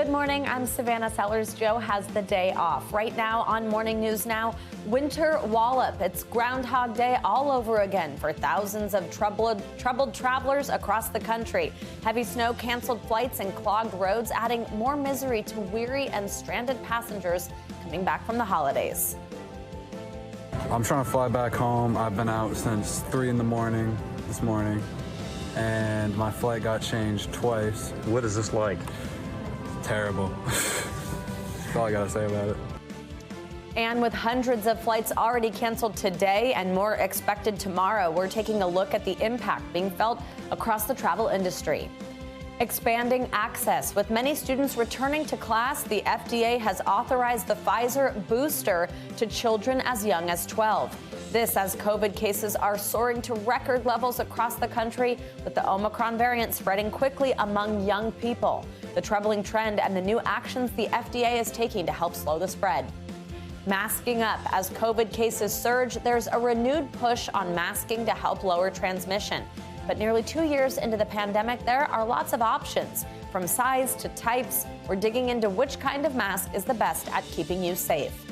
Good morning. I'm Savannah Sellers. Joe has the day off. Right now on Morning News Now, winter wallop. It's Groundhog Day all over again for thousands of troubled travelers across the country. Heavy snow, canceled flights, and clogged roads, adding more misery to weary and stranded passengers coming back from the holidays. I'm trying to fly back home. I've been out since 3 in the morning this morning, and my flight got changed twice. What is this like? Terrible. That's all I gotta say about it. And with hundreds of flights already canceled today and more expected tomorrow, we're taking a look at the impact being felt across the travel industry. Expanding access. With many students returning to class, the FDA has authorized the Pfizer booster to children as young as 12. This as COVID cases are soaring to record levels across the country, with the Omicron variant spreading quickly among young people. The troubling trend and the new actions the FDA is taking to help slow the spread. Masking up. As COVID cases surge, there's a renewed push on masking to help lower transmission. But nearly 2 years into the pandemic, there are lots of options. From size to types, we're digging into which kind of mask is the best at keeping you safe.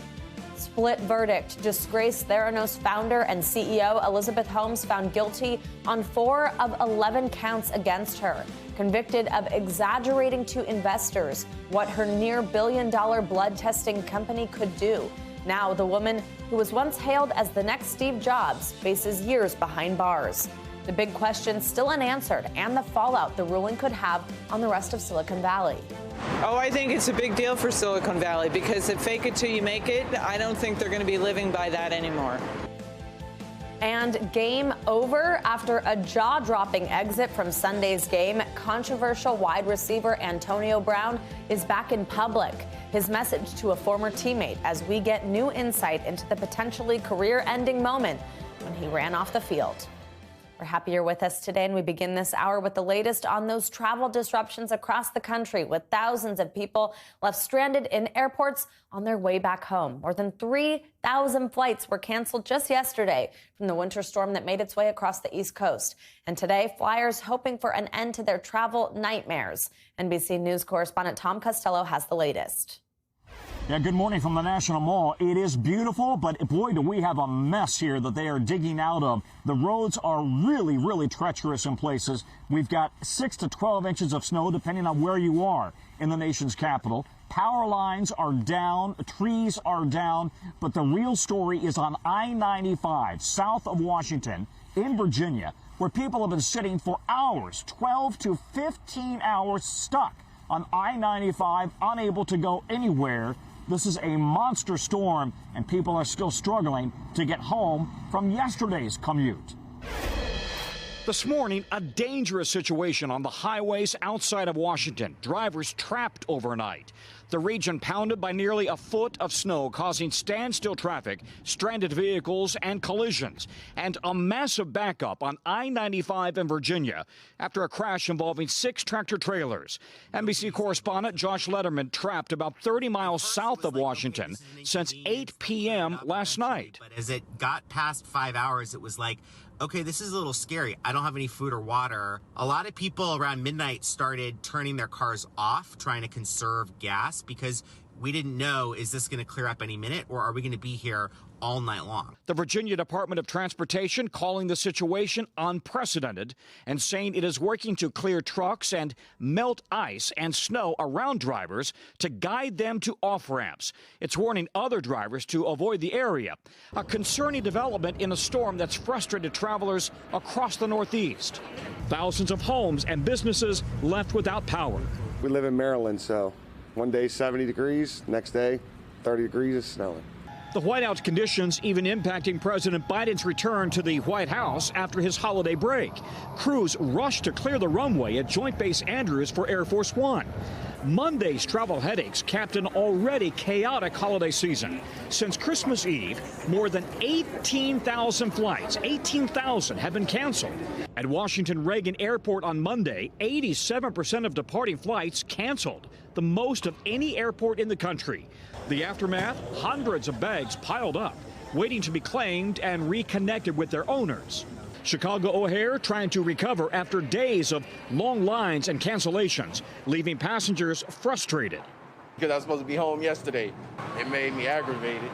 Split verdict. Disgraced Theranos founder and CEO Elizabeth Holmes found guilty on 4 of 11 counts against her. Convicted of exaggerating to investors what her near billion-dollar blood testing company could do. Now, the woman who was once hailed as the next Steve Jobs faces years behind bars. The big question still unanswered, and the fallout the ruling could have on the rest of Silicon Valley. Oh, I think it's a big deal for Silicon Valley, because if fake it till you make it, I don't think they're going to be living by that anymore. And game over after a jaw-dropping exit from Sunday's game. Controversial wide receiver Antonio Brown is back in public. His message to a former teammate as we get new insight into the potentially career-ending moment when he ran off the field. We're happy you're with us today, and we begin this hour with the latest on those travel disruptions across the country, with thousands of people left stranded in airports on their way back home. More than 3,000 flights were canceled just yesterday from the winter storm that made its way across the East Coast. And today, flyers hoping for an end to their travel nightmares. NBC News correspondent Tom Costello has the latest. Yeah, good morning from the National Mall. It is beautiful, but boy, do we have a mess here that they are digging out of. The roads are really, really treacherous in places. We've got 6 to 12 inches of snow, depending on where you are in the nation's capital. Power lines are down, trees are down, but the real story is on I-95, south of Washington, in Virginia, where people have been sitting for hours, 12 to 15 hours stuck on I-95, unable to go anywhere. This is a monster storm, and people are still struggling to get home from yesterday's commute. This morning, a dangerous situation on the highways outside of Washington. Drivers trapped overnight. The region pounded by nearly a foot of snow, causing standstill traffic, stranded vehicles, and collisions. And a massive backup on I-95 in Virginia after a crash involving 6 tractor trailers. NBC correspondent Josh Letterman trapped about 30 miles south of Washington since 8 p.m. last night. But as it got past 5 hours, it was like, okay, this is a little scary. I don't have any food or water. A lot of people around midnight started turning their cars off, trying to conserve gas, because we didn't know, is this going to clear up any minute, or are we going to be here all night long? The Virginia Department of Transportation calling the situation unprecedented and saying it is working to clear trucks and melt ice and snow around drivers to guide them to off-ramps. It's warning other drivers to avoid the area. A concerning development in a storm that's frustrated travelers across the Northeast. Thousands of homes and businesses left without power. We live in Maryland, so one day 70 degrees, next day 30 degrees, is snowing. The whiteout conditions even impacting President Biden's return to the White House after his holiday break. Crews rushed to clear the runway at Joint Base Andrews for Air Force One. Monday's travel headaches capped an already chaotic holiday season. Since Christmas Eve, more than 18,000 flights, 18,000 have been canceled. At Washington Reagan Airport on Monday, 87% of departing flights canceled, the most of any airport in the country. The aftermath, hundreds of bags piled up, waiting to be claimed and reconnected with their owners. Chicago O'Hare trying to recover after days of long lines and cancellations, leaving passengers frustrated. Because I was supposed to be home yesterday. It made me aggravated.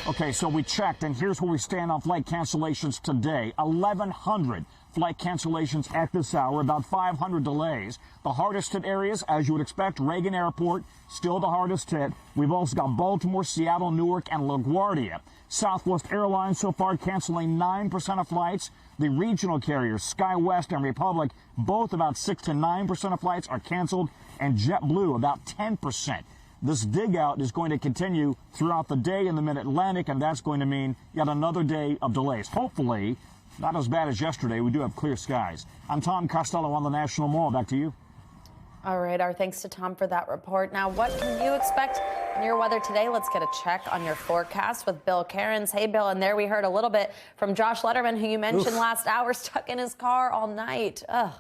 Okay, so we checked, and here's where we stand on flight cancellations today. 1,100 flight cancellations at this hour, about 500 delays. The hardest hit areas, as you would expect, Reagan Airport, still the hardest hit. We've also got Baltimore, Seattle, Newark, and LaGuardia. Southwest Airlines so far canceling 9% of flights. The regional carriers, SkyWest and Republic, both about 6 to 9% of flights are canceled, and JetBlue about 10%. This dig out is going to continue throughout the day in the Mid-Atlantic, and that's going to mean yet another day of delays. Hopefully, not as bad as yesterday. We do have clear skies. I'm Tom Costello on the National Mall. Back to you. All right, our thanks to Tom for that report. Now, what can you expect on your weather today? Let's get a check on your forecast with Bill Cairns. Hey, Bill, and there we heard a little bit from Josh Letterman, who you mentioned last hour, stuck in his car all night. Ugh.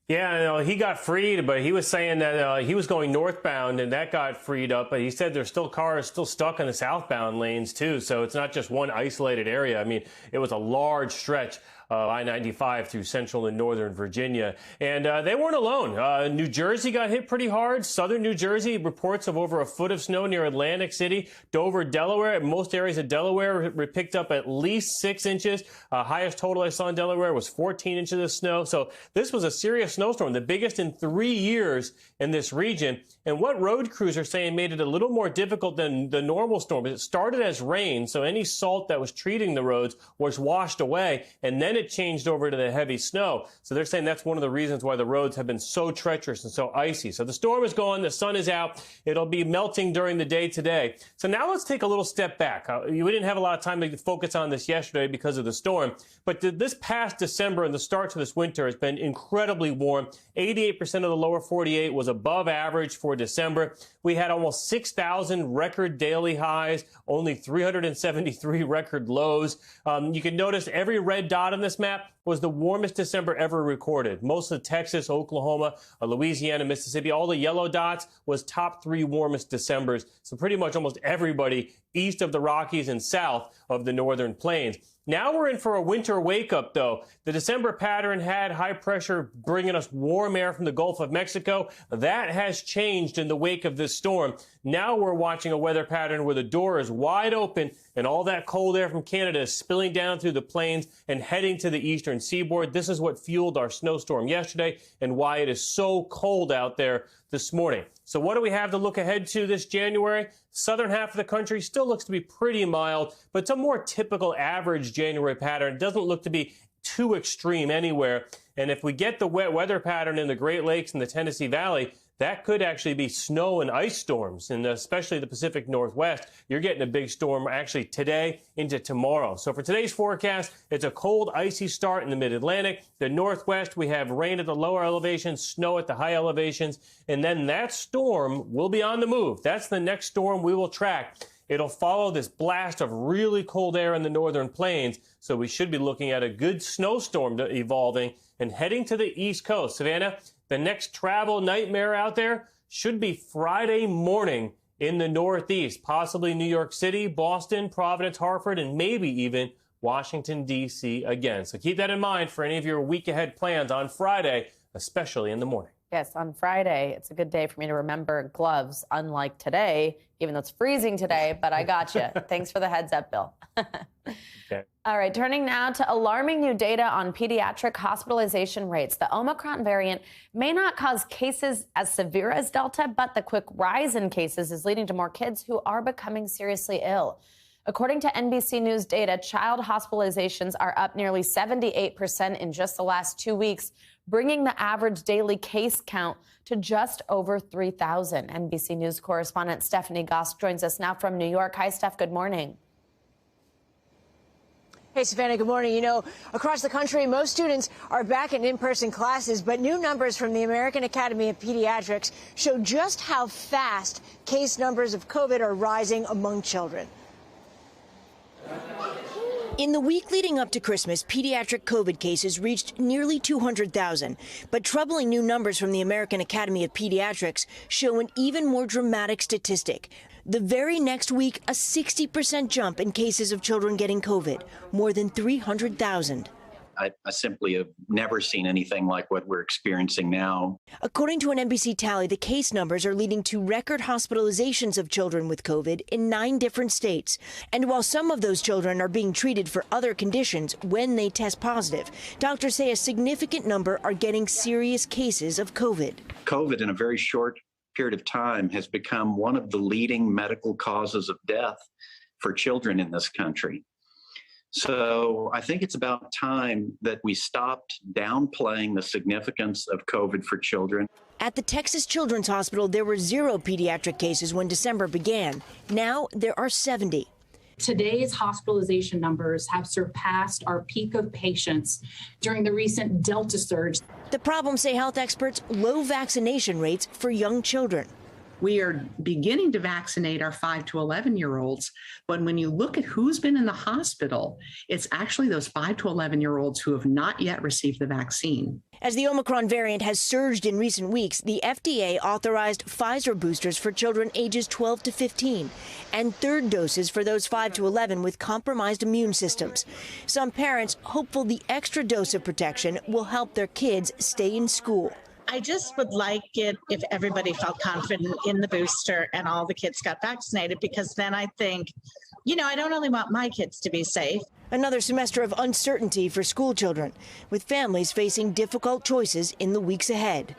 Yeah, he got freed, but he was saying that he was going northbound and that got freed up. But he said there's still cars still stuck in the southbound lanes, too. So it's not just one isolated area. I mean, it was a large stretch of I-95 through central and northern Virginia. And they weren't alone. New Jersey got hit pretty hard. Southern New Jersey, reports of over a foot of snow near Atlantic City. Dover, Delaware, most areas of Delaware picked up at least 6 inches. Highest total I saw in Delaware was 14 inches of snow. So this was a serious snowstorm, the biggest in 3 years in this region. And what road crews are saying made it a little more difficult than the normal storm. It started as rain, so any salt that was treating the roads was washed away, and then it changed over to the heavy snow. So they're saying that's one of the reasons why the roads have been so treacherous and so icy. So the storm is gone, the sun is out, it'll be melting during the day today. So now let's take a little step back. We didn't have a lot of time to focus on this yesterday because of the storm, but this past December and the start to this winter has been incredibly warm. 88% of the lower 48 was above average for December. We had almost 6,000 record daily highs, only 373 record lows. You can notice every red dot on this map was the warmest December ever recorded. Most of Texas, Oklahoma, Louisiana, Mississippi, all the yellow dots was top 3 warmest Decembers. So pretty much almost everybody east of the Rockies and south of the northern plains. Now we're in for a winter wake-up, though. The December pattern had high pressure bringing us warm air from the Gulf of Mexico. That has changed in the wake of this storm. Now we're watching a weather pattern where the door is wide open and all that cold air from Canada is spilling down through the plains and heading to the eastern seaboard. This is what fueled our snowstorm yesterday and why it is so cold out there this morning. So what do we have to look ahead to this January? Southern half of the country still looks to be pretty mild, but it's a more typical average January pattern. It doesn't look to be too extreme anywhere. And if we get the wet weather pattern in the Great Lakes and the Tennessee Valley, that could actually be snow and ice storms, and especially the Pacific Northwest. You're getting a big storm actually today into tomorrow. So for today's forecast, it's a cold, icy start in the Mid-Atlantic. The Northwest, we have rain at the lower elevations, snow at the high elevations, and then that storm will be on the move. That's the next storm we will track. It'll follow this blast of really cold air in the northern plains, so we should be looking at a good snowstorm evolving and heading to the East Coast. Savannah, the next travel nightmare out there should be Friday morning in the Northeast, possibly New York City, Boston, Providence, Hartford, and maybe even Washington, D.C. again. So keep that in mind for any of your week ahead plans on Friday, especially in the morning. Yes, on Friday, it's a good day for me to remember gloves, unlike today, even though it's freezing today, but I got you. Thanks for the heads up, Bill. Okay. All right, turning now to alarming new data on pediatric hospitalization rates. The Omicron variant may not cause cases as severe as Delta, but the quick rise in cases is leading to more kids who are becoming seriously ill. According to NBC News data, child hospitalizations are up nearly 78% in just the last 2 weeks, bringing the average daily case count to just over 3,000. NBC News correspondent Stephanie Goss joins us now from New York. Hi, Steph. Good morning. Hey, Savannah, good morning. You know, across the country, most students are back in in-person classes, but new numbers from the American Academy of Pediatrics show just how fast case numbers of COVID are rising among children. In the week leading up to Christmas, pediatric COVID cases reached nearly 200,000. But troubling new numbers from the American Academy of Pediatrics show an even more dramatic statistic. The very next week, a 60% jump in cases of children getting COVID, more than 300,000. I simply have never seen anything like what we're experiencing now. According to an NBC tally, the case numbers are leading to record hospitalizations of children with COVID in 9 different states. And while some of those children are being treated for other conditions when they test positive, doctors say a significant number are getting serious cases of COVID. COVID, in a very short period of time, has become one of the leading medical causes of death for children in this country. So I think it's about time that we stopped downplaying the significance of COVID for children. At the Texas Children's Hospital, there were 0 pediatric cases when December began. Now there are 70. Today's hospitalization numbers have surpassed our peak of patients during the recent Delta surge. The problem, say health experts, low vaccination rates for young children. We are beginning to vaccinate our 5 to 11-year-olds, but when you look at who's been in the hospital, it's actually those 5 to 11-year-olds who have not yet received the vaccine. As the Omicron variant has surged in recent weeks, the FDA authorized Pfizer boosters for children ages 12 to 15 and third doses for those 5 to 11 with compromised immune systems. Some parents hopeful the extra dose of protection will help their kids stay in school. I just would like it if everybody felt confident in the booster and all the kids got vaccinated, because then I think, I don't only want my kids to be safe. Another semester of uncertainty for school children, with families facing difficult choices in the weeks ahead.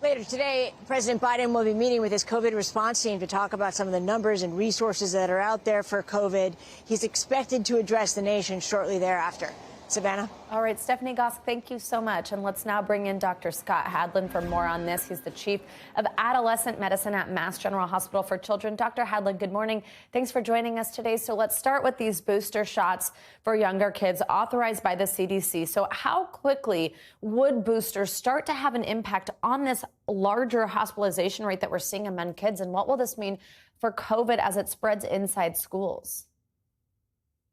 Later today, President Biden will be meeting with his COVID response team to talk about some of the numbers and resources that are out there for COVID. He's expected to address the nation shortly thereafter. Savannah? All right, Stephanie Gosk, thank you so much. And let's now bring in Dr. Scott Hadlin for more on this. He's the chief of adolescent medicine at Mass General Hospital for Children. Dr. Hadlin, good morning. Thanks for joining us today. So let's start with these booster shots for younger kids authorized by the CDC. So how quickly would boosters start to have an impact on this larger hospitalization rate that we're seeing among kids? And what will this mean for COVID as it spreads inside schools?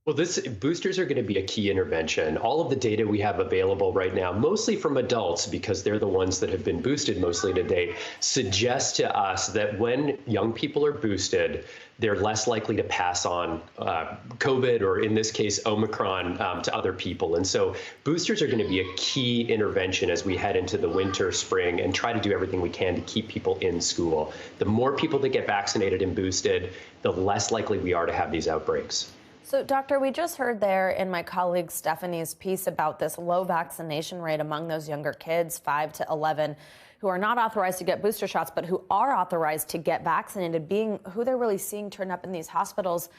Well, boosters are going to be a key intervention. All of the data we have available right now, mostly from adults, because they're the ones that have been boosted mostly to date, suggests to us that when young people are boosted, they're less likely to pass on COVID, or in this case, Omicron, to other people. And so boosters are going to be a key intervention as we head into the winter, spring, and try to do everything we can to keep people in school. The more people that get vaccinated and boosted, the less likely we are to have these outbreaks. So, Doctor, we just heard there in my colleague Stephanie's piece about this low vaccination rate among those younger kids, 5 to 11, who are not authorized to get booster shots, but who are authorized to get vaccinated, being who they're really seeing turn up in these hospitals.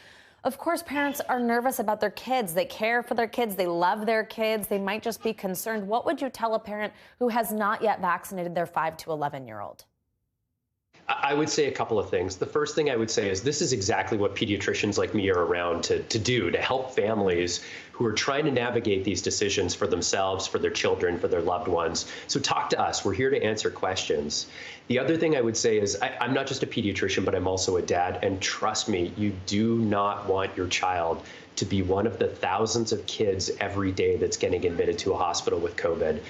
Of course, parents are nervous about their kids. They care for their kids. They love their kids. They might just be concerned. What would you tell a parent who has not yet vaccinated their 5 to 11-year-old? I would say a couple of things. The first thing I would say is this is exactly what pediatricians like me are around to do, to help families who are trying to navigate these decisions for themselves, for their children, for their loved ones. So talk to us. We're here to answer questions. The other thing I would say is I'm not just a pediatrician, but I'm also a dad. And trust me, you do not want your child to be one of the thousands of kids every day that's getting admitted to a hospital with COVID.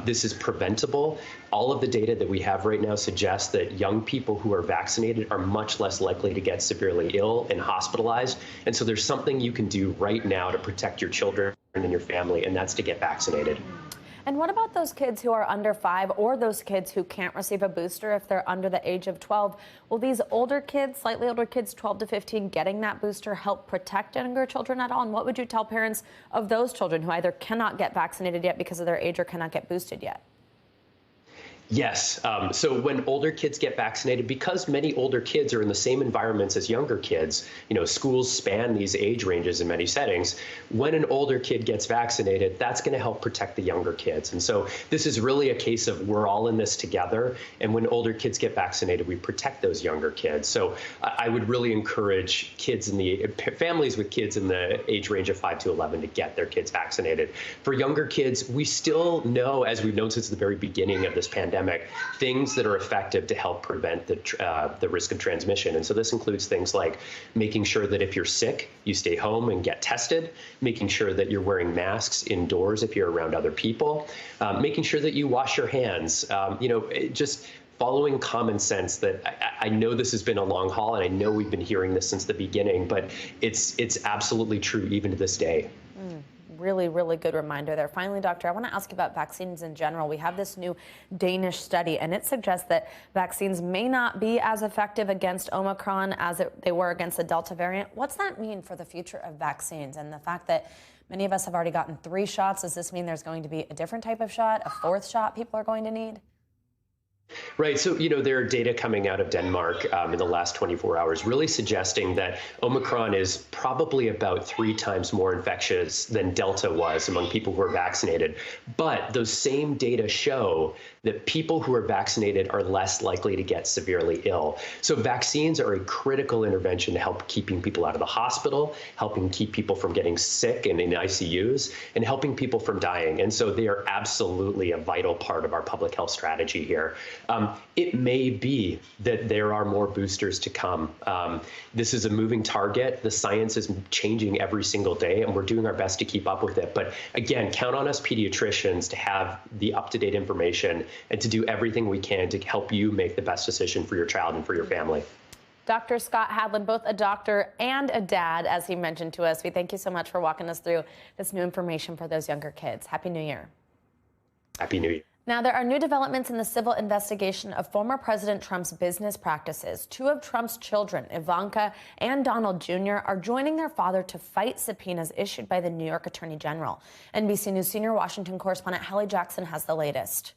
This is preventable. All of the data that we have right now suggests that young people who are vaccinated are much less likely to get severely ill and hospitalized. And so there's something you can do right now to protect your children and your family, and that's to get vaccinated. And what about those kids who are under 5 or those kids who can't receive a booster if they're under the age of 12? Will these older kids, slightly older kids, 12 to 15, getting that booster help protect younger children at all? And what would you tell parents of those children who either cannot get vaccinated yet because of their age or cannot get boosted yet? Yes. So when older kids get vaccinated, because many older kids are in the same environments as younger kids, schools span these age ranges in many settings. When an older kid gets vaccinated, that's going to help protect the younger kids. And so this is really a case of we're all in this together. And when older kids get vaccinated, we protect those younger kids. So I would really encourage families with kids in the age range of 5 to 11 to get their kids vaccinated. For younger kids, we still know, as we've known since the very beginning of this pandemic, things that are effective to help prevent the risk of transmission. And so this includes things like making sure that if you're sick, you stay home and get tested, making sure that you're wearing masks indoors if you're around other people, making sure that you wash your hands, just following common sense that I know this has been a long haul, and I know we've been hearing this since the beginning, but it's absolutely true even to this day. Really, really good reminder there. Finally, doctor, I want to ask you about vaccines in general. We have this new Danish study, and it suggests that vaccines may not be as effective against Omicron as they were against the Delta variant. What's that mean for the future of vaccines and the fact that many of us have already gotten 3 shots? Does this mean there's going to be a different type of shot, a 4th shot people are going to need? Right. So, there are data coming out of Denmark in the last 24 hours really suggesting that Omicron is probably about 3 times more infectious than Delta was among people who are vaccinated. But those same data show that people who are vaccinated are less likely to get severely ill. So vaccines are a critical intervention to help keeping people out of the hospital, helping keep people from getting sick and in ICUs, and helping people from dying. And so they are absolutely a vital part of our public health strategy here. It may be that there are more boosters to come. This is a moving target. The science is changing every single day, and we're doing our best to keep up with it. But again, count on us pediatricians to have the up-to-date information and to do everything we can to help you make the best decision for your child and for your family. Dr. Scott Hadland, both a doctor and a dad, as he mentioned to us. We thank you so much for walking us through this new information for those younger kids. Happy New Year. Happy New Year. Now, there are new developments in the civil investigation of former President Trump's business practices. 2 of Trump's children, Ivanka and Donald Jr., are joining their father to fight subpoenas issued by the New York Attorney General. NBC News senior Washington correspondent Hallie Jackson has the latest.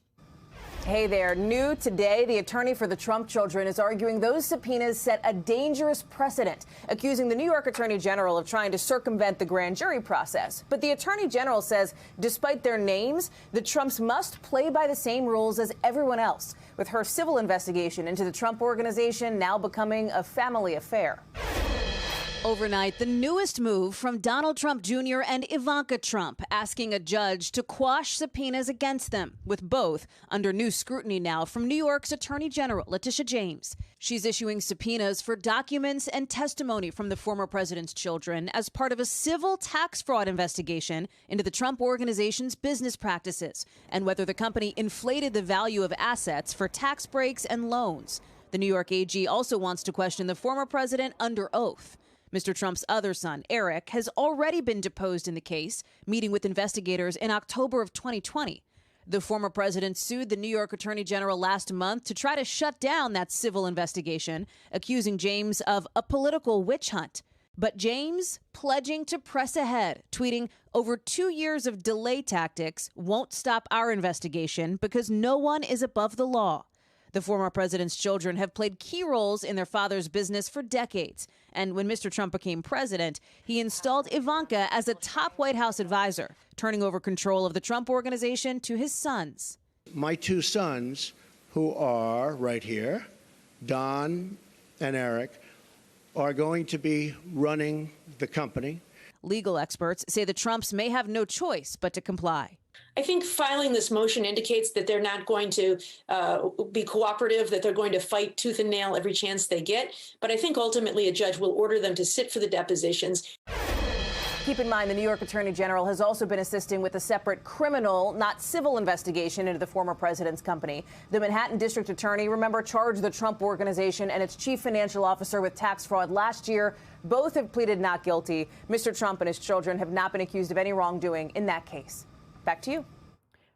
Hey there. New today, the attorney for the Trump children is arguing those subpoenas set a dangerous precedent, accusing the New York Attorney General of trying to circumvent the grand jury process. But the Attorney General says, despite their names, the Trumps must play by the same rules as everyone else, with her civil investigation into the Trump Organization now becoming a family affair. Overnight, the newest move from Donald Trump Jr. and Ivanka Trump, asking a judge to quash subpoenas against them, with both under new scrutiny now from New York's Attorney General Letitia James. She's issuing subpoenas for documents and testimony from the former president's children as part of a civil tax fraud investigation into the Trump Organization's business practices and whether the company inflated the value of assets for tax breaks and loans. The New York AG also wants to question the former president under oath. Mr. Trump's other son, Eric, has already been deposed in the case, meeting with investigators in October of 2020. The former president sued the New York Attorney General last month to try to shut down that civil investigation, accusing James of a political witch hunt. But James pledging to press ahead, tweeting, "Over 2 years of delay tactics won't stop our investigation because no one is above the law." The former president's children have played key roles in their father's business for decades. And when Mr. Trump became president, he installed Ivanka as a top White House advisor, turning over control of the Trump Organization to his sons. My 2 sons, who are right here, Don and Eric, are going to be running the company. Legal experts say the Trumps may have no choice but to comply. I think filing this motion indicates that they're not going to be cooperative, that they're going to fight tooth and nail every chance they get. But I think ultimately a judge will order them to sit for the depositions. Keep in mind, the New York Attorney General has also been assisting with a separate criminal, not civil investigation into the former president's company. The Manhattan District Attorney, remember, charged the Trump Organization and its chief financial officer with tax fraud last year. Both have pleaded not guilty. Mr. Trump and his children have not been accused of any wrongdoing in that case. Back to you.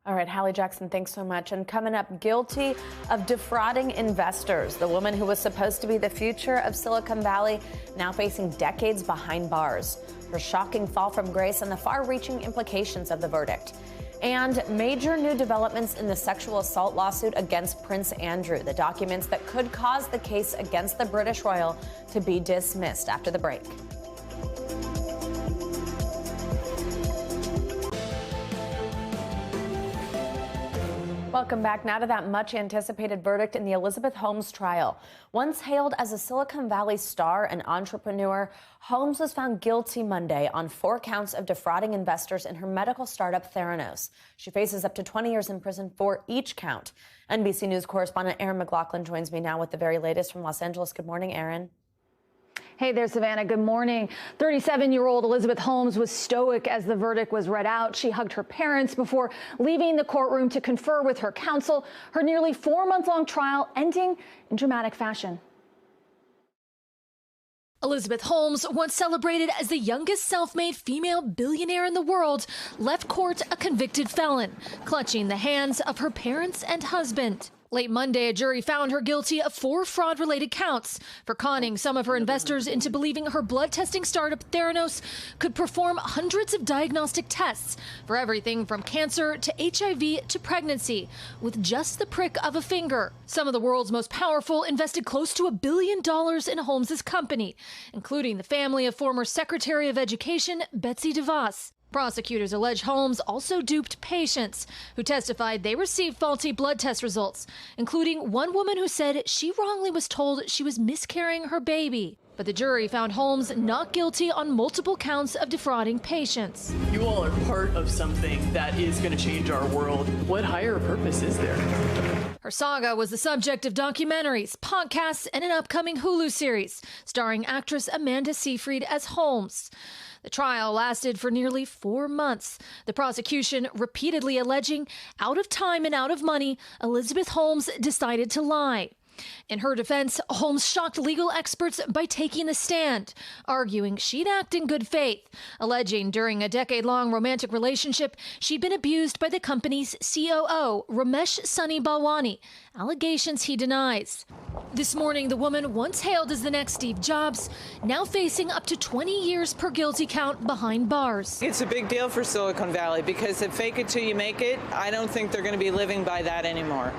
All right, Hallie Jackson, thanks so much. And coming up, guilty of defrauding investors. The woman who was supposed to be the future of Silicon Valley now facing decades behind bars. Her shocking fall from grace and the far-reaching implications of the verdict. And major new developments in the sexual assault lawsuit against Prince Andrew. The documents that could cause the case against the British royal to be dismissed after the break. Welcome back now to that much anticipated verdict in the Elizabeth Holmes trial. Once hailed as a Silicon Valley star and entrepreneur, Holmes was found guilty Monday on 4 counts of defrauding investors in her medical startup Theranos. She faces up to 20 years in prison for each count. NBC News correspondent Aaron McLaughlin joins me now with the very latest from Los Angeles. Good morning, Aaron. Hey there, Savannah. Good morning. 37-year-old Elizabeth Holmes was stoic as the verdict was read out. She hugged her parents before leaving the courtroom to confer with her counsel. Her nearly 4-month-long trial ending in dramatic fashion. Elizabeth Holmes, once celebrated as the youngest self-made female billionaire in the world, left court a convicted felon, clutching the hands of her parents and husband. Late Monday, a jury found her guilty of 4 fraud-related counts for conning some of her investors into believing her blood testing startup Theranos could perform hundreds of diagnostic tests for everything from cancer to HIV to pregnancy with just the prick of a finger. Some of the world's most powerful invested close to $1 billion in Holmes' company, including the family of former Secretary of Education Betsy DeVos. Prosecutors allege Holmes also duped patients who testified they received faulty blood test results, including one woman who said she wrongly was told she was miscarrying her baby. But the jury found Holmes not guilty on multiple counts of defrauding patients. You all are part of something that is going to change our world. What higher purpose is there? Her saga was the subject of documentaries, podcasts, and an upcoming Hulu series starring actress Amanda Seyfried as Holmes. The trial lasted for nearly 4 months, the prosecution repeatedly alleging out of time and out of money, Elizabeth Holmes decided to lie. In her defense, Holmes shocked legal experts by taking the stand, arguing she'd act in good faith, alleging during a decade-long romantic relationship she'd been abused by the company's COO, Ramesh Sunny Balwani, allegations he denies. This morning, the woman once hailed as the next Steve Jobs, now facing up to 20 years per guilty count behind bars. It's a big deal for Silicon Valley because if fake it till you make it, I don't think they're going to be living by that anymore.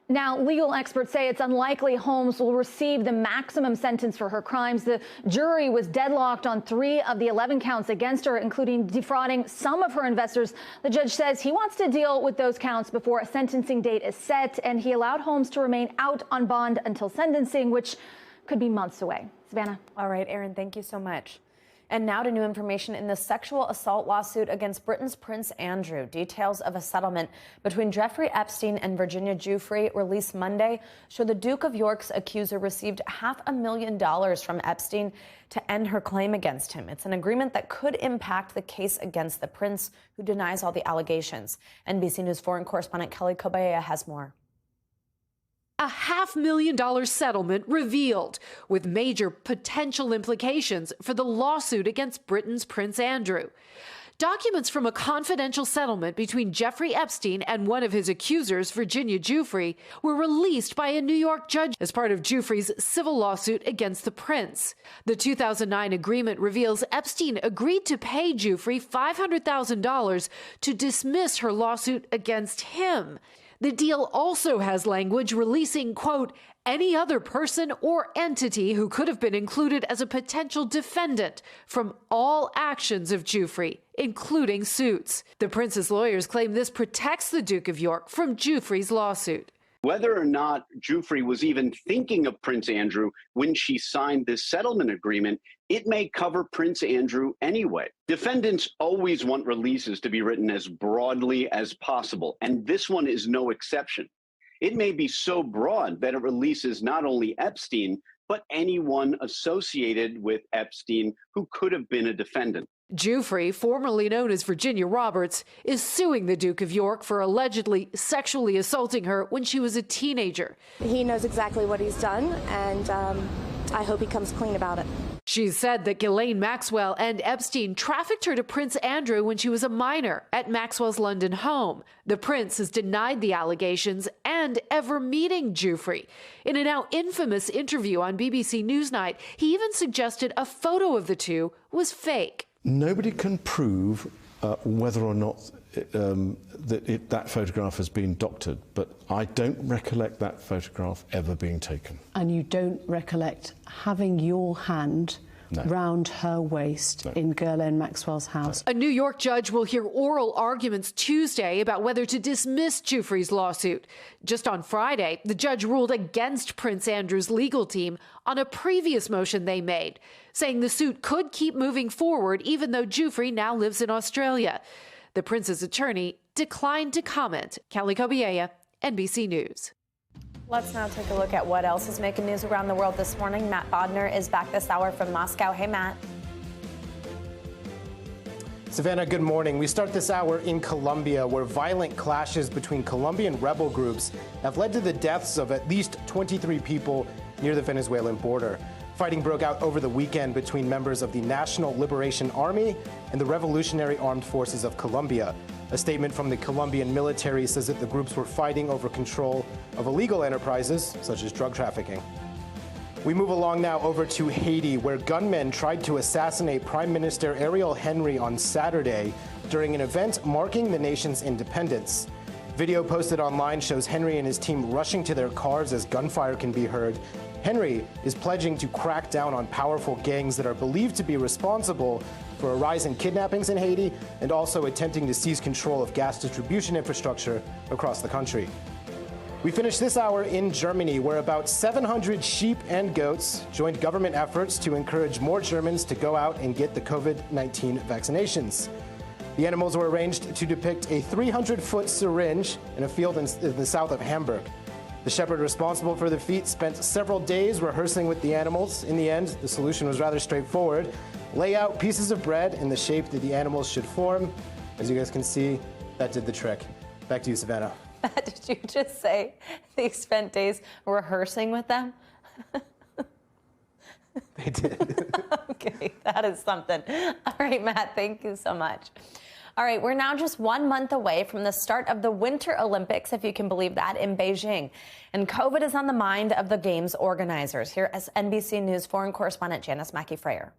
Now, legal experts say it's unlikely Holmes will receive the maximum sentence for her crimes. The jury was deadlocked on 3 of the 11 counts against her, including defrauding some of her investors. The judge says he wants to deal with those counts before a sentencing date is set, and he allowed Holmes to remain out on bond until sentencing, which could be months away. Savannah. All right, Erin, thank you so much. And now to new information in the sexual assault lawsuit against Britain's Prince Andrew. Details of a settlement between Jeffrey Epstein and Virginia Giuffre released Monday show the Duke of York's accuser received $500,000 from Epstein to end her claim against him. It's an agreement that could impact the case against the prince, who denies all the allegations. NBC News foreign correspondent Kelly Kobaya has more. A $500,000 settlement revealed, with major potential implications for the lawsuit against Britain's Prince Andrew. Documents from a confidential settlement between Jeffrey Epstein and one of his accusers, Virginia Giuffre, were released by a New York judge as part of Giuffre's civil lawsuit against the prince. The 2009 agreement reveals Epstein agreed to pay Giuffre $500,000 to dismiss her lawsuit against him. The deal also has language releasing, quote, any other person or entity who could have been included as a potential defendant from all actions of Giuffre, including suits. The prince's lawyers claim this protects the Duke of York from Giuffre's lawsuit. Whether or not Giuffre was even thinking of Prince Andrew when she signed this settlement agreement, it may cover Prince Andrew anyway. Defendants always want releases to be written as broadly as possible, and this one is no exception. It may be so broad that it releases not only Epstein, but anyone associated with Epstein who could have been a defendant. Giuffre, formerly known as Virginia Roberts, is suing the Duke of York for allegedly sexually assaulting her when she was a teenager. He knows exactly what he's done, and I hope he comes clean about it. She said that Ghislaine Maxwell and Epstein trafficked her to Prince Andrew when she was a minor at Maxwell's London home. The prince has denied the allegations and ever meeting Giuffre. In a now infamous interview on BBC Newsnight, he even suggested a photo of the two was fake. Nobody can prove whether or not that photograph has been doctored, but I don't recollect that photograph ever being taken. And you don't recollect having your hand round her waist in Ghislaine Maxwell's house? A New York judge will hear oral arguments Tuesday about whether to dismiss Giuffre's lawsuit. Just on Friday, the judge ruled against Prince Andrew's legal team on a previous motion they made, saying the suit could keep moving forward even though Giuffre now lives in Australia. The prince's attorney declined to comment. Kelly Kobaya, NBC News. Let's now take a look at what else is making news around the world this morning. Matt Bodner is back this hour from Moscow. Hey, Matt. Savannah, good morning. We start this hour in Colombia, where violent clashes between Colombian rebel groups have led to the deaths of at least 23 people near the Venezuelan border. Fighting broke out over the weekend between members of the National Liberation Army and the Revolutionary Armed Forces of Colombia. A statement from the Colombian military says that the groups were fighting over control of illegal enterprises, such as drug trafficking. We move along now over to Haiti, where gunmen tried to assassinate Prime Minister Ariel Henry on Saturday during an event marking the nation's independence. Video posted online shows Henry and his team rushing to their cars as gunfire can be heard. Henry is pledging to crack down on powerful gangs that are believed to be responsible for a rise in kidnappings in Haiti and also attempting to seize control of gas distribution infrastructure across the country. We finish this hour in Germany, where about 700 sheep and goats joined government efforts to encourage more Germans to go out and get the COVID-19 vaccinations. The animals were arranged to depict a 300-foot syringe in a field in the south of Hamburg. The shepherd responsible for the feat spent several days rehearsing with the animals. In the end, the solution was rather straightforward. Lay out pieces of bread in the shape that the animals should form. As you guys can see, that did the trick. Back to you, Savannah. Did you just say they spent days rehearsing with them? They did. Okay, that is something. All right, Matt, thank you so much. All right, we're now just 1 month away from the start of the Winter Olympics, if you can believe that, in Beijing. And COVID is on the mind of the Games organizers. Here is NBC News foreign correspondent Janice Mackey-Frayer.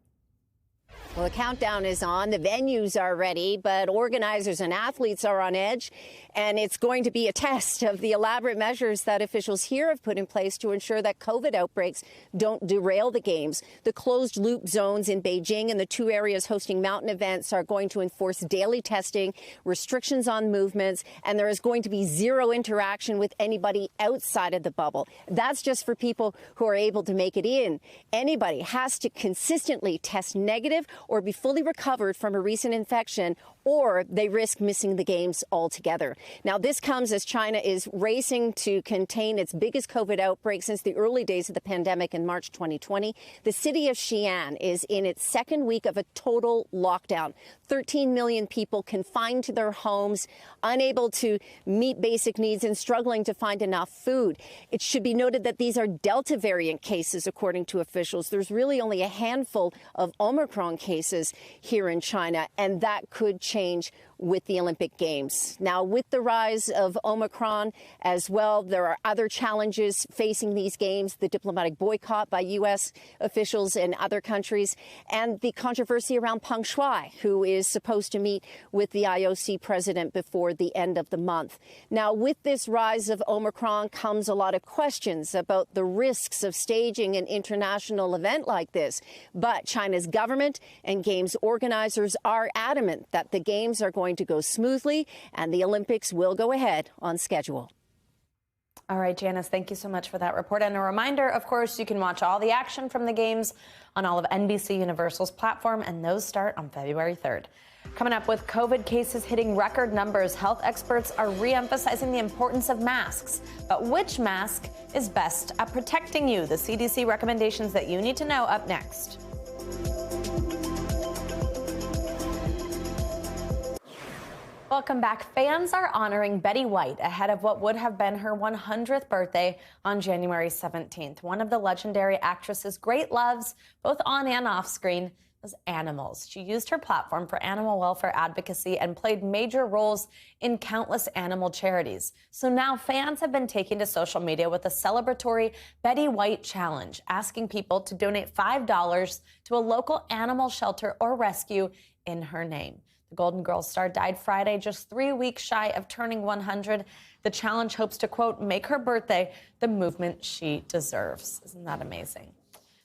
Well, the countdown is on. The venues are ready, but organizers and athletes are on edge. And it's going to be a test of the elaborate measures that officials here have put in place to ensure that COVID outbreaks don't derail the games. The closed loop zones in Beijing and the 2 areas hosting mountain events are going to enforce daily testing, restrictions on movements, and there is going to be zero interaction with anybody outside of the bubble. That's just for people who are able to make it in. Anybody has to consistently test negative or be fully recovered from a recent infection, or they risk missing the games altogether. Now, this comes as China is racing to contain its biggest COVID outbreak since the early days of the pandemic in March 2020. The city of Xi'an is in its second week of a total lockdown. 13 million people confined to their homes, unable to meet basic needs and struggling to find enough food. It should be noted that these are Delta variant cases, according to officials. There's really only a handful of Omicron cases here in China, and that could change with the Olympic Games. Now, with the rise of Omicron as well, there are other challenges facing these games, the diplomatic boycott by U.S. officials in other countries, and the controversy around Peng Shuai, who is supposed to meet with the IOC president before the end of the month. Now, with this rise of Omicron comes a lot of questions about the risks of staging an international event like this. But China's government and games organizers are adamant that the games are going to go smoothly and the Olympics will go ahead on schedule. All right, Janice, thank you so much for that report. And a reminder, of course, you can watch all the action from the games on all of NBC Universal's platform, and those start on February 3rd. Coming up, with COVID cases hitting record numbers, health experts are re-emphasizing the importance of masks. But which mask is best at protecting you? The CDC recommendations that you need to know up next. Welcome back. Fans are honoring Betty White ahead of what would have been her 100th birthday on January 17th. One of the legendary actress's great loves, both on and off screen, was animals. She used her platform for animal welfare advocacy and played major roles in countless animal charities. So now fans have been taking to social media with a celebratory Betty White challenge, asking people to donate $5 to a local animal shelter or rescue in her name. The Golden Girls star died Friday, just 3 weeks shy of turning 100. The challenge hopes to, quote, make her birthday the movement she deserves. Isn't that amazing?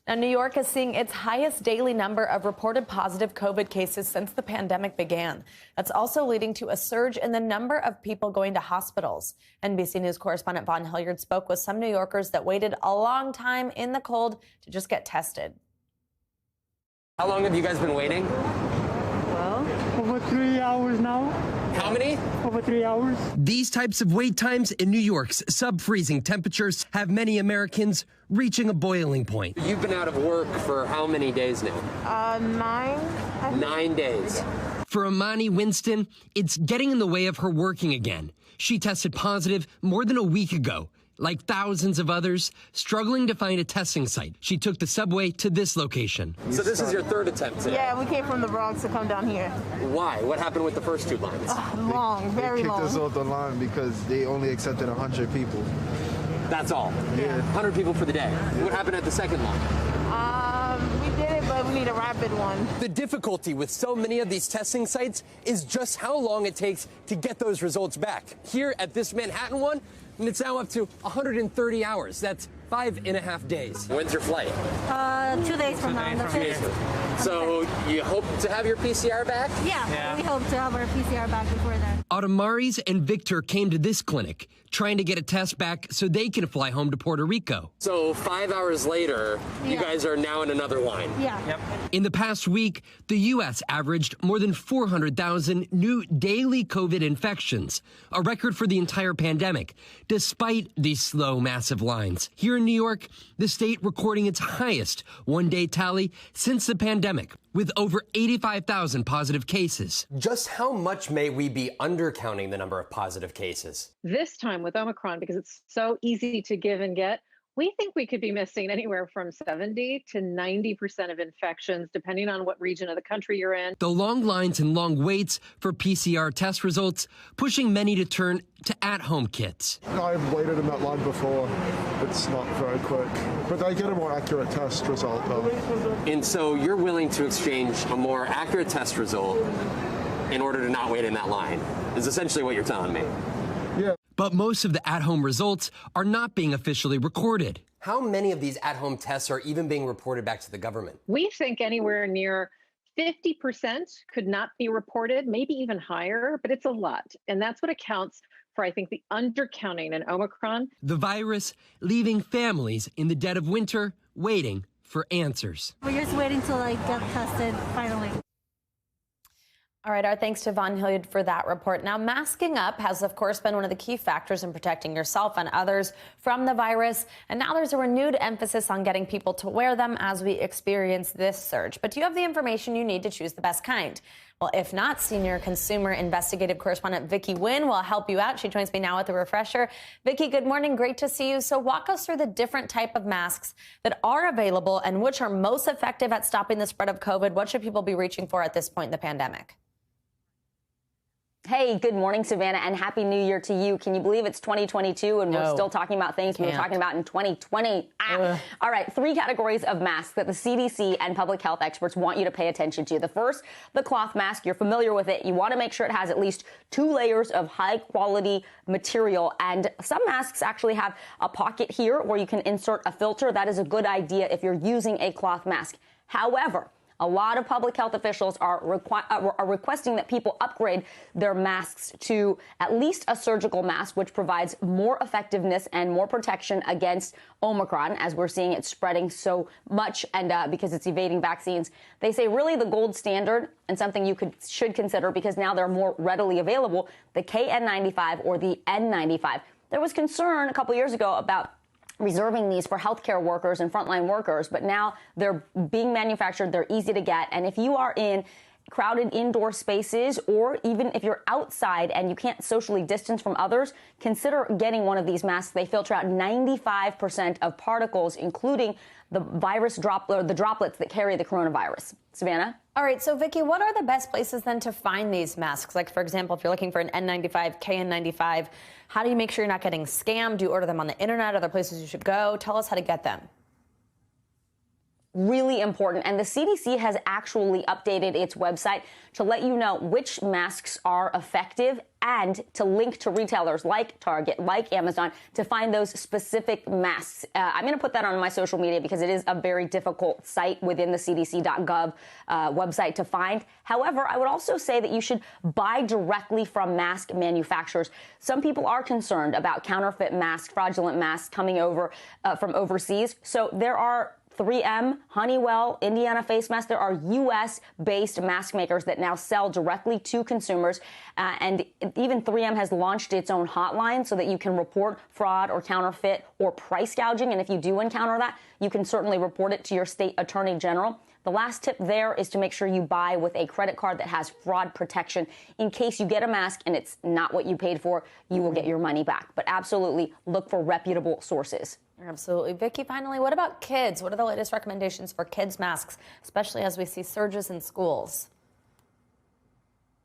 Now, New York is seeing its highest daily number of reported positive COVID cases since the pandemic began. That's also leading to a surge in the number of people going to hospitals. NBC News correspondent Vaughn Hilliard spoke with some New Yorkers that waited a long time in the cold to just get tested. How long have you guys been waiting? Well, over 3 hours now. How many? Over 3 hours. These types of wait times in New York's sub-freezing temperatures have many Americans reaching a boiling point. You've been out of work for how many days now? 9. 9 days. For Amani Winston, it's getting in the way of her working again. She tested positive more than a week ago. Like thousands of others, struggling to find a testing site, she took the subway to this location. So this is your third attempt today? Yeah, we came from the Bronx to come down here. Why? What happened with the first 2 lines? Long, very long. They kicked us off the line because they only accepted 100 people. That's all? Yeah. 100 people for the day. Yeah. What happened at the second line? We did it, but we need a rapid one. The difficulty with so many of these testing sites is just how long it takes to get those results back. Here at this Manhattan one, and it's now up to 130 hours. That's 5.5 days. When's your flight? 2 days from now. So you hope to have your PCR back? Yeah, we hope to have our PCR back before then. Autumn and Victor came to this clinic trying to get a test back so they can fly home to Puerto Rico. So 5 hours later, you guys are now in another line. Yeah. Yep. In the past week, the U.S. averaged more than 400,000 new daily COVID infections, a record for the entire pandemic, despite these slow, massive lines. Here in New York, the state recording its highest one-day tally since the pandemic, with over 85,000 positive cases. Just how much may we be undercounting the number of positive cases? This time with Omicron, because it's so easy to give and get, we think we could be missing anywhere from 70 to 90% of infections, depending on what region of the country you're in. The long lines and long waits for PCR test results, pushing many to turn to at-home kits. I've waited in that line before. It's not very quick, but I get a more accurate test result though. And so you're willing to exchange a more accurate test result in order to not wait in that line, is essentially what you're telling me. Yeah. But most of the at-home results are not being officially recorded. How many of these at-home tests are even being reported back to the government? We think anywhere near 50% could not be reported, maybe even higher, but it's a lot. And that's what accounts for, I think, the undercounting in Omicron. The virus leaving families in the dead of winter waiting for answers. We're just waiting to get tested finally. All right, our thanks to Von Hilliard for that report. Now, masking up has, of course, been one of the key factors in protecting yourself and others from the virus. And now there's a renewed emphasis on getting people to wear them as we experience this surge. But do you have the information you need to choose the best kind? Well, if not, senior consumer investigative correspondent Vicki Nguyen will help you out. She joins me now with a refresher. Vicki, good morning. Great to see you. So walk us through the different type of masks that are available and which are most effective at stopping the spread of COVID. What should people be reaching for at this point in the pandemic? Hey, good morning, Savannah, and Happy New Year to you. Can you believe it's 2022 and we're still talking about things we were talking about in 2020? All right, 3 categories of masks that the CDC and public health experts want you to pay attention to. The first, the cloth mask. You're familiar with it. You want to make sure it has at least 2 layers of high-quality material, and some masks actually have a pocket here where you can insert a filter. That is a good idea if you're using a cloth mask. However, a lot of public health officials are requesting that people upgrade their masks to at least a surgical mask, which provides more effectiveness and more protection against Omicron, as we're seeing it spreading so much, and because it's evading vaccines. They say really the gold standard, and something you should consider because now they're more readily available, the KN95 or the N95. There was concern a couple years ago about reserving these for healthcare workers and frontline workers, but now they're being manufactured, they're easy to get, and if you are in crowded indoor spaces, or even if you're outside and you can't socially distance from others, consider getting one of these masks. They filter out 95% of particles, including the the droplets that carry the coronavirus. Savannah? All right, so Vicki, what are the best places then to find these masks? Like, for example, if you're looking for an N95, KN95, how do you make sure you're not getting scammed? Do you order them on the internet? Other places you should go? Tell us how to get them. Really important. And the CDC has actually updated its website to let you know which masks are effective and to link to retailers like Target, like Amazon, to find those specific masks. I'm going to put that on my social media because it is a very difficult site within the CDC.gov website to find. However, I would also say that you should buy directly from mask manufacturers. Some people are concerned about counterfeit masks, fraudulent masks coming over from overseas. So there are 3M, Honeywell, Indiana Face Mask. There are U.S.-based mask makers that now sell directly to consumers. And even 3M has launched its own hotline so that you can report fraud or counterfeit or price gouging. And if you do encounter that, you can certainly report it to your state attorney general. The last tip there is to make sure you buy with a credit card that has fraud protection. In case you get a mask and it's not what you paid for, you will get your money back. But absolutely look for reputable sources. Absolutely. Vicki, finally, what about kids? What are the latest recommendations for kids' masks, especially as we see surges in schools?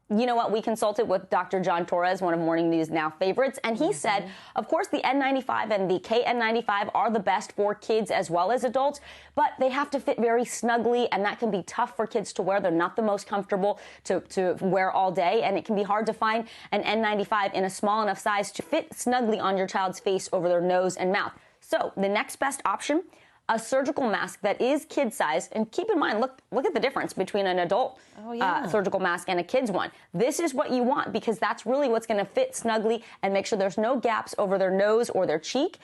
You know what? We consulted with Dr. John Torres, one of Morning News Now favorites, and he said, of course, the N95 and the KN95 are the best for kids as well as adults, but they have to fit very snugly, and that can be tough for kids to wear. They're not the most comfortable to wear all day, and it can be hard to find an N95 in a small enough size to fit snugly on your child's face over their nose and mouth. So the next best option, a surgical mask that is kid-sized. And keep in mind, look at the difference between an adult surgical mask and a kid's one. This is what you want because that's really what's going to fit snugly and make sure there's no gaps over their nose or their cheek.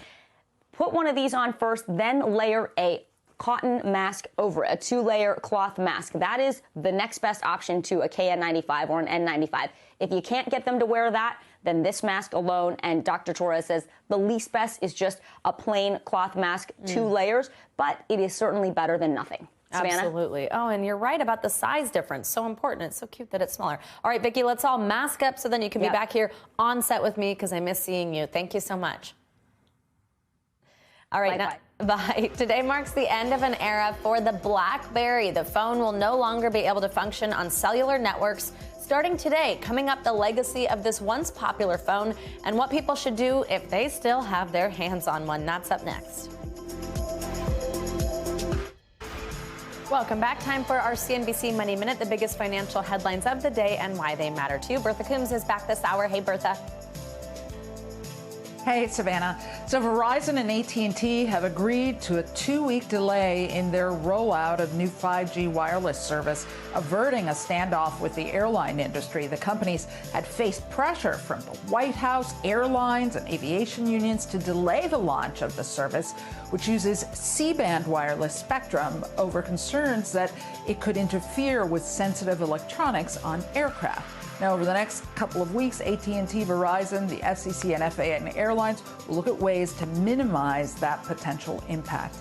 Put one of these on first, then layer a cotton mask over it, a 2-layer cloth mask. That is the next best option to a KN95 or an N95. If you can't get them to wear that, then this mask alone, and Dr. Torres says the least best is just a plain cloth mask, 2 layers, but it is certainly better than nothing. Savannah? Absolutely. Oh, and you're right about the size difference. So important. It's so cute that it's smaller. All right, Vicki, let's all mask up so then you can be back here on set with me because I miss seeing you. Thank you so much. All right, bye. Today marks the end of an era for the Blackberry. The phone will no longer be able to function on cellular networks. Starting today, coming up, the legacy of this once popular phone and what people should do if they still have their hands on one. That's up next. Welcome back. Time for our CNBC Money Minute, the biggest financial headlines of the day and why they matter to you. Bertha Coombs is back this hour. Hey, Bertha. Hey, Savannah. So Verizon and AT&T have agreed to a 2-week delay in their rollout of new 5G wireless service, averting a standoff with the airline industry. The companies had faced pressure from the White House, airlines, and aviation unions to delay the launch of the service, which uses C-band wireless spectrum, over concerns that it could interfere with sensitive electronics on aircraft. Now, over the next couple of weeks, AT&T, Verizon, the FCC, and FAA and airlines will look at ways to minimize that potential impact.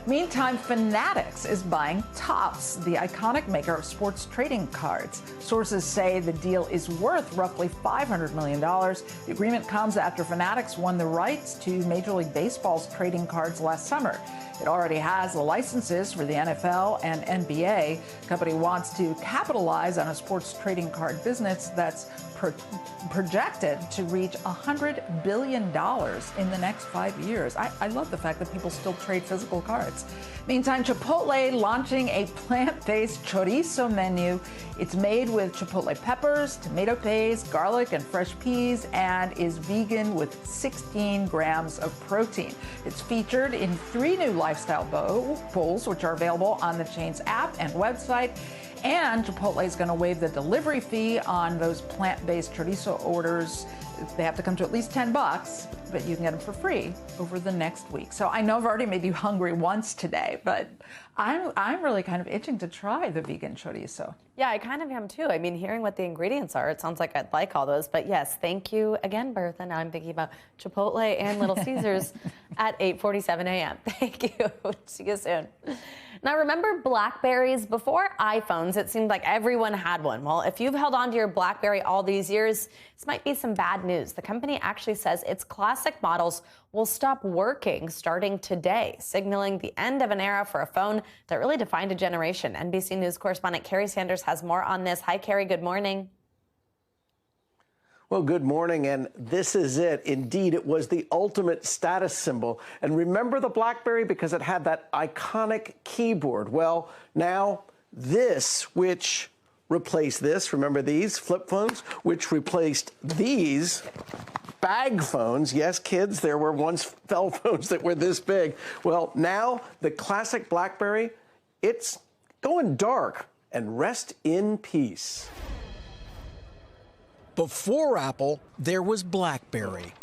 Meantime, Fanatics is buying Topps, the iconic maker of sports trading cards. Sources say the deal is worth roughly $500 million. The agreement comes after Fanatics won the rights to Major League Baseball's trading cards last summer. It already has the licenses for the NFL and NBA. The company wants to capitalize on a sports trading card business that's projected to reach $100 billion in the next 5 years. I love the fact that people still trade physical cards. Meantime, Chipotle launching a plant-based chorizo menu. It's made with chipotle peppers, tomato paste, garlic, and fresh peas, and is vegan with 16 grams of protein. It's featured in 3 new lifestyle bowls, which are available on the chain's app and website. And Chipotle is going to waive the delivery fee on those plant-based chorizo orders. They have to come to at least $10, but you can get them for free over the next week. So I know I've already made you hungry once today, but I'm really kind of itching to try the vegan chorizo. Yeah, I kind of am too. I mean, hearing what the ingredients are, it sounds like I'd like all those. But yes, thank you again, Bertha. Now I'm thinking about Chipotle and Little Caesars at 8:47 a.m. Thank you. See you soon. Now, remember Blackberries? Before iPhones, it seemed like everyone had one. Well, if you've held on to your Blackberry all these years, this might be some bad news. The company actually says its classic models will stop working starting today, signaling the end of an era for a phone that really defined a generation. NBC News correspondent Carrie Sanders has more on this. Hi, Carrie. Good morning. Well, good morning, and this is it. Indeed, it was the ultimate status symbol. And remember the Blackberry because it had that iconic keyboard. Well, now this, which replaced this, remember these flip phones, which replaced these bag phones. Yes, kids, there were once cell phones that were this big. Well, now the classic Blackberry, it's going dark, and rest in peace. Before Apple, there was Blackberry.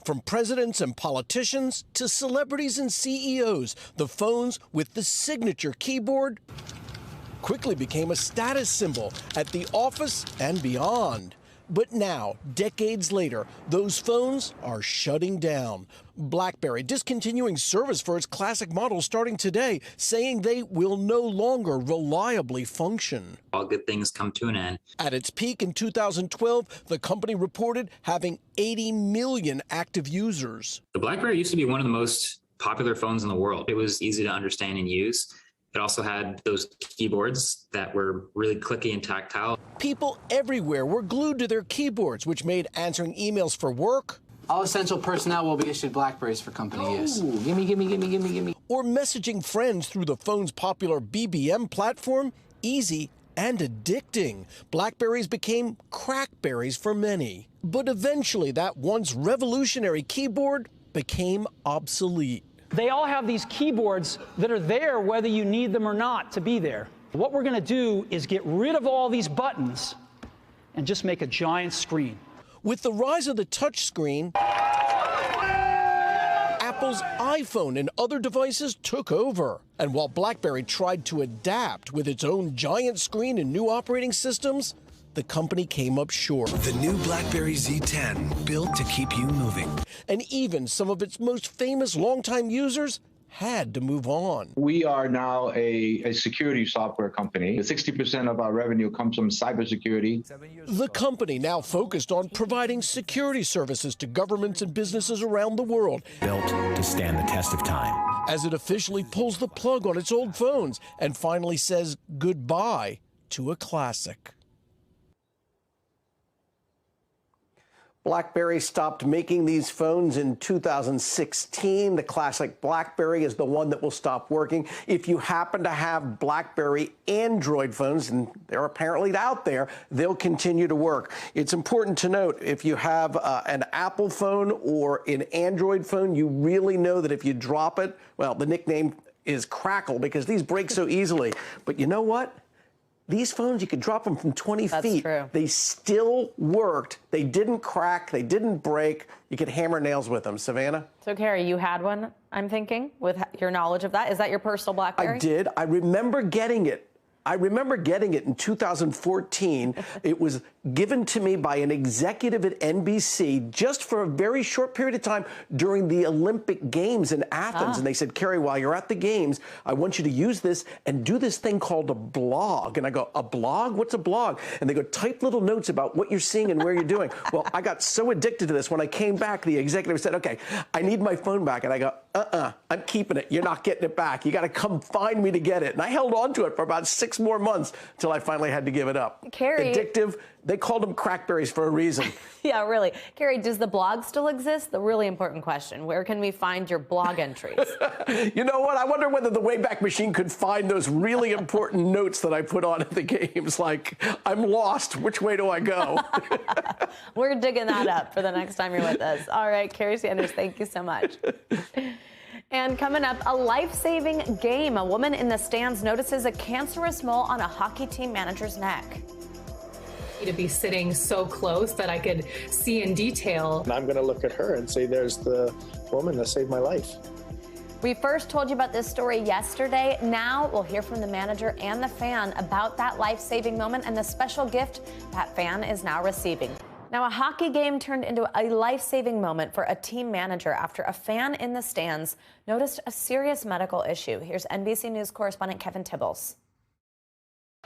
From presidents and politicians to celebrities and CEOs, the phones with the signature keyboard quickly became a status symbol at the office and beyond. But now, decades later, those phones are shutting down. Blackberry discontinuing service for its classic models starting today, saying they will no longer reliably function. All good things come to an end. At its peak in 2012, the company reported having 80 million active users. The Blackberry used to be one of the most popular phones in the world. It was easy to understand and use. It also had those keyboards that were really clicky and tactile. People everywhere were glued to their keyboards, which made answering emails for work. All essential personnel will be issued Blackberries for company use. Gimme. Or messaging friends through the phone's popular BBM platform easy and addicting. Blackberries became crackberries for many. But eventually that once revolutionary keyboard became obsolete. They all have these keyboards that are there whether you need them or not to be there. What we're going to do is get rid of all these buttons and just make a giant screen. With the rise of the touchscreen, Apple's iPhone and other devices took over. And while BlackBerry tried to adapt with its own giant screen and new operating systems, the company came up short. The new BlackBerry Z10, built to keep you moving. And even some of its most famous longtime users had to move on. We are now a security software company. 60% of our revenue comes from cybersecurity. The company now focused on providing security services to governments and businesses around the world. Built to stand the test of time. As it officially pulls the plug on its old phones and finally says goodbye to a classic. BlackBerry stopped making these phones in 2016. The classic BlackBerry is the one that will stop working. If you happen to have BlackBerry Android phones, and they're apparently out there, they'll continue to work. It's important to note, if you have an Apple phone or an Android phone, you really know that if you drop it, well, the nickname is Crackle because these break so easily. But you know what? These phones, you could drop them from 20 feet. True. They still worked. They didn't crack. They didn't break. You could hammer nails with them. Savannah? So, Carrie, you had one, I'm thinking, with your knowledge of that. Is that your personal BlackBerry? I did. I remember getting it. in 2014. It was given to me by an executive at NBC just for a very short period of time during the Olympic Games in Athens. And they said, Carrie, while you're at the Games, I want you to use this and do this thing called a blog. And I go, a blog? What's a blog? And they go, type little notes about what you're seeing and where you're doing. Well, I got so addicted to this. When I came back, the executive said, okay, I need my phone back. And I go, I'm keeping it. You're not getting it back. You got to come find me to get it. And I held on to it for about 6 more months until I finally had to give it up. Carrie. Addictive. They called them crackberries for a reason. Yeah, really. Carrie, does the blog still exist? The really important question. Where can we find your blog entries? You know what? I wonder whether the Wayback Machine could find those really important notes that I put on at the Games, like, I'm lost. Which way do I go? We're digging that up for the next time you're with us. All right, Carrie Sanders, thank you so much. And coming up, a life-saving game. A woman in the stands notices a cancerous mole on a hockey team manager's neck. To be sitting so close that I could see in detail. And I'm going to look at her and say, there's the woman that saved my life. We first told you about this story yesterday. Now we'll hear from the manager and the fan about that life-saving moment and the special gift that fan is now receiving. Now, a hockey game turned into a life-saving moment for a team manager after a fan in the stands noticed a serious medical issue. Here's NBC News correspondent Kevin Tibbles.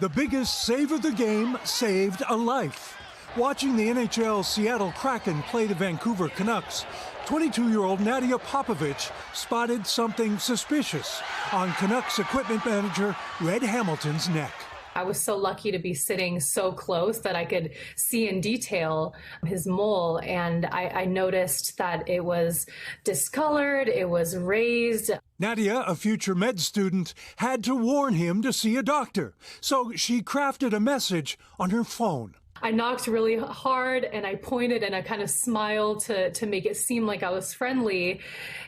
The biggest save of the game saved a life. Watching the NHL Seattle Kraken play the Vancouver Canucks, 22-year-old Nadia Popovich spotted something suspicious on Canucks equipment manager Red Hamilton's neck. I was so lucky to be sitting so close that I could see in detail his mole, and I noticed that it was discolored, it was raised. Nadia, a future med student, had to warn him to see a doctor, so she crafted a message on her phone. I knocked really hard and I pointed and I kind of smiled to make it seem like I was friendly.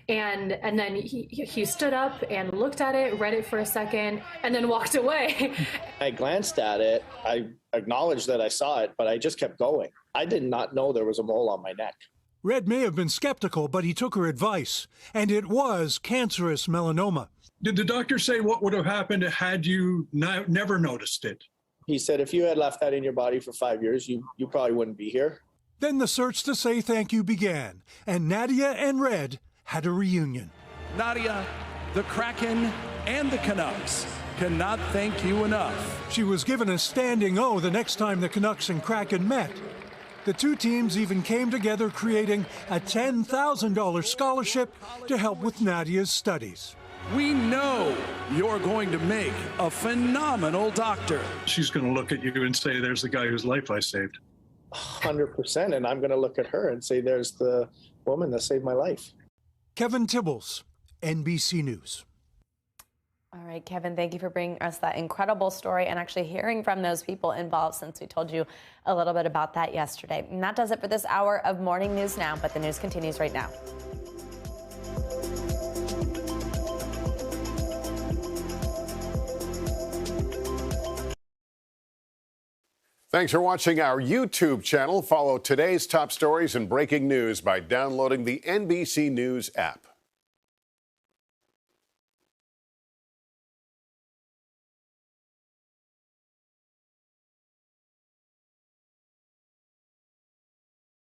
And then he stood up and looked at it, read it for a second, and then walked away. I glanced at it. I acknowledged that I saw it, but I just kept going. I did not know there was a mole on my neck. Red may have been skeptical, but he took her advice, and it was cancerous melanoma. Did the doctor say what would have happened had you never noticed it? He said if you had left that in your body for 5 years, you probably wouldn't be here. Then the search to say thank you began, and Nadia and Red had a reunion. Nadia, the Kraken, and the Canucks cannot thank you enough. She was given a standing O the next time the Canucks and Kraken met. The two teams even came together, creating a $10,000 scholarship to help with Nadia's studies. We know you're going to make a phenomenal doctor. She's going to look at you and say, there's the guy whose life I saved. 100%. And I'm going to look at her and say, there's the woman that saved my life. Kevin Tibbles, NBC News. All right, Kevin, thank you for bringing us that incredible story and actually hearing from those people involved, since we told you a little bit about that yesterday. And that does it for this hour of Morning News Now, but the news continues right now. Thanks for watching our YouTube channel. Follow today's top stories and breaking news by downloading the NBC News app.